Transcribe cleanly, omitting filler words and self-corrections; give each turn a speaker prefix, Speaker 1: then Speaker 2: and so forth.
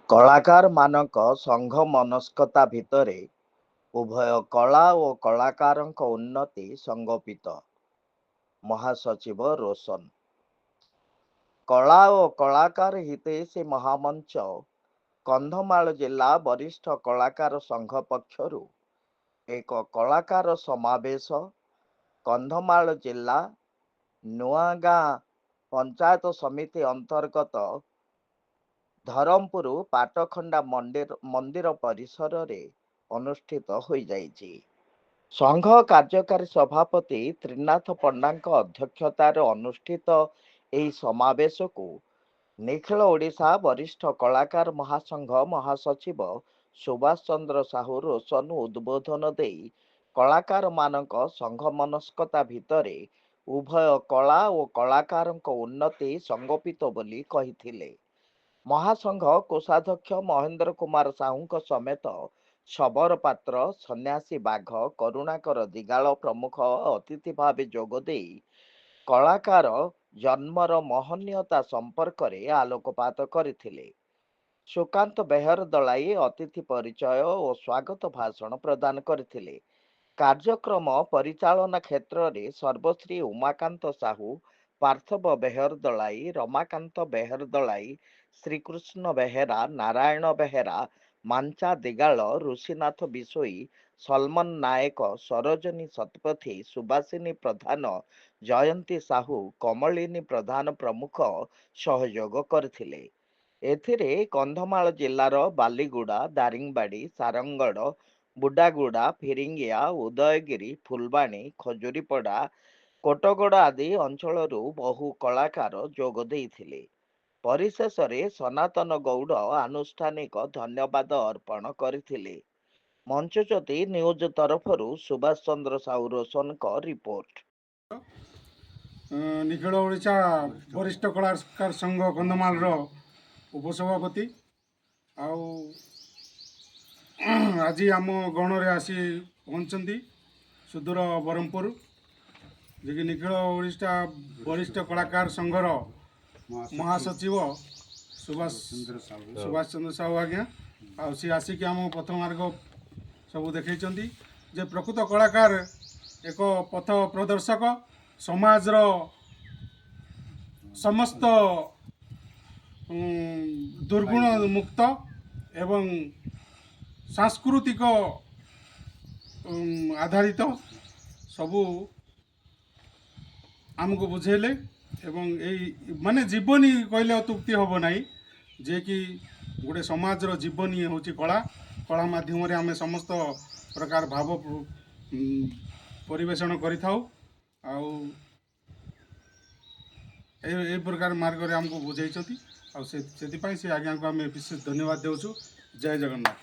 Speaker 1: କଳାକାର ମାନଙ୍କ ସଂଘ ମନସ୍କତା ଭିତରେ ଉଭୟ କଳା ଓ କଳାକାରଙ୍କ ଉନ୍ନତି ସଂଗୋପିତ। ମହାସଚିବ ରୋଶନ। କଳା ଓ କଳାକାର ହିତୈଷୀ ମହାମଞ୍ଚ କନ୍ଧମାଳ ଜିଲ୍ଲା ବରିଷ୍ଠ କଳାକାର ସଂଘ ପକ୍ଷରୁ ଏକ କଳାକାର ସମାବେଶ କନ୍ଧମାଳ ଜିଲ୍ଲା ନୂଆଗାଁ ପଞ୍ଚାୟତ ସମିତି ଅନ୍ତର୍ଗତ ଧରମପୁର ପାଟଖଣ୍ଡା ମନ୍ଦିର ପରିସରରେ ଅନୁଷ୍ଠିତ ହୋଇଯାଇଛି। ସଂଘ କାର୍ଯ୍ୟକାରୀ ସଭାପତି ତ୍ରିନାଥ ପଣ୍ଡାଙ୍କ ଅଧ୍ୟକ୍ଷତାରେ ଅନୁଷ୍ଠିତ ଏହି ସମାବେଶକୁ ନିଖିଳ ଓଡ଼ିଶା ବରିଷ୍ଠ କଳାକାର ମହାସଂଘ ମହାସଚିବ ସୁଭାଷ ଚନ୍ଦ୍ର ସାହୁ ରୋଶନ ଉଦ୍ବୋଧନ ଦେଇ କଳାକାରମାନଙ୍କ ସଂଘ ମନସ୍କତା ଭିତରେ ଉଭୟ କଳା ଓ କଳାକାରଙ୍କ ଉନ୍ନତି ସଂଗୋପିତ ବୋଲି କହିଥିଲେ। ମହାସଂଘ କୋଷାଧ୍ୟକ୍ଷ ମହେନ୍ଦ୍ର କୁମାର ସାହୁଙ୍କ ସମେତ ଶବର ପାତ୍ର, ସନ୍ନ୍ୟାସୀ ବାଘ, କରୁଣାକର ଦିଗାଳ ପ୍ରମୁଖ ଅତିଥି ଭାବେ ଯୋଗଦେଇ କଳାକାର ଜନ୍ମର ମହନୀୟତା ସମ୍ପର୍କରେ ଆଲୋକପାତ କରିଥିଲେ। ସୁକାନ୍ତ ବେହେର ଦଳାଇ ଅତିଥି ପରିଚୟ ଓ ସ୍ୱାଗତ ଭାଷଣ ପ୍ରଦାନ କରିଥିଲେ। କାର୍ଯ୍ୟକ୍ରମ ପରିଚାଳନା କ୍ଷେତ୍ରରେ ସର୍ବଶ୍ରୀ ଉମାକାନ୍ତ ସାହୁ, ପାର୍ଥବ ବେହେର ଦଳାଇ, ରମାକାନ୍ତ ବେହେର ଦଳାଇ, ଶ୍ରୀକୃଷ୍ଣ ବେହେରା, ନାରାୟଣ ବେହେରା, ମାଞ୍ଚା ଦିଗାଳ, ଋଷିନାଥ ବିଶୋଇ, ସଲମନ ନାୟକ, ସରୋଜନୀ ଶତପଥୀ, ସୁବାସିନୀ ପ୍ରଧାନ, ଜୟନ୍ତୀ ସାହୁ, କମଳିନୀ ପ୍ରଧାନ ପ୍ରମୁଖ ସହଯୋଗ କରିଥିଲେ। ଏଥିରେ କନ୍ଧମାଳ ଜିଲ୍ଲାର ବାଲିଗୁଡ଼ା, ଦାରିଙ୍ଗବାଡ଼ି, ସାରଙ୍ଗଗଡ଼, ବୁଡାଗୁଡ଼ା, ଫିରିଙ୍ଗିଆ, ଉଦୟଗିରି, ଫୁଲବାଣୀ, ଖଜୁରୀପଡ଼ା, କୋଟଗଡ଼ ଆଦି ଅଞ୍ଚଳରୁ ବହୁ କଳାକାର ଯୋଗ ଦେଇଥିଲେ। ପରିଶେଷରେ ସନାତନ ଗୌଡ଼ ଆନୁଷ୍ଠାନିକ ଧନ୍ୟବାଦ ଅର୍ପଣ କରିଥିଲେ। ମଞ୍ଚଜ୍ୟୋତି ନ୍ୟୁଜ ତରଫରୁ ସୁଭାଷ ଚନ୍ଦ୍ର ସାହୁ ରୋଶନଙ୍କ ରିପୋର୍ଟ।
Speaker 2: ନିଖିଳ ଓଡ଼ିଶା ବରିଷ୍ଠ କଳାକାର ସଂଘ କନ୍ଧମାଳର ଉପସଭାପତି ଆଉ ଆଜି ଆମ ଗଣରେ ଆସି ପହଞ୍ଚିଛନ୍ତି ସୁଦୂର ବ୍ରହ୍ମପୁର, ଯିଏକି ନିଖିଳ ଓଡ଼ିଶା ବରିଷ୍ଠ କଳାକାର ସଂଘର ମହାସଚିବ ସୁଭାଷ ଚନ୍ଦ୍ର ସାହୁ ଆଜ୍ଞା। ଆଉ ସିଏ ଆସିକି ଆମ ପଥ ମାର୍ଗ ସବୁ ଦେଖାଇଛନ୍ତି ଯେ ପ୍ରକୃତ କଳାକାର ଏକ ପଥ ପ୍ରଦର୍ଶକ, ସମାଜର ସମସ୍ତ ଦୁର୍ଗୁଣ ମୁକ୍ତ ଏବଂ ସାଂସ୍କୃତିକ ଆଧାରିତ ସବୁ ଆମକୁ ବୁଝେଇଲେ ଏବଂ ଏଇ ମାନେ ଜୀବନୀ କହିଲେ ଅତ୍ୟୁକ୍ତି ହେବ ନାହିଁ, ଯିଏକି ଗୋଟେ ସମାଜର ଜୀବନୀ ହେଉଛି କଳା। କଳା ମାଧ୍ୟମରେ ଆମେ ସମସ୍ତ ପ୍ରକାର ଭାବ ପରିବେଷଣ କରିଥାଉ ଆଉ এই ପ୍ରକାର ମାର୍ଗରେ ଆମକୁ ବୁଝାଇଛନ୍ତି ଆଉ ସେଥିପାଇଁ ସେ ଆଜ୍ଞାଙ୍କୁ ଆମେ ବିଶେଷ ଧନ୍ୟବାଦ ଦେଉଛୁ। ଜୟ ଜଗନ୍ନାଥ।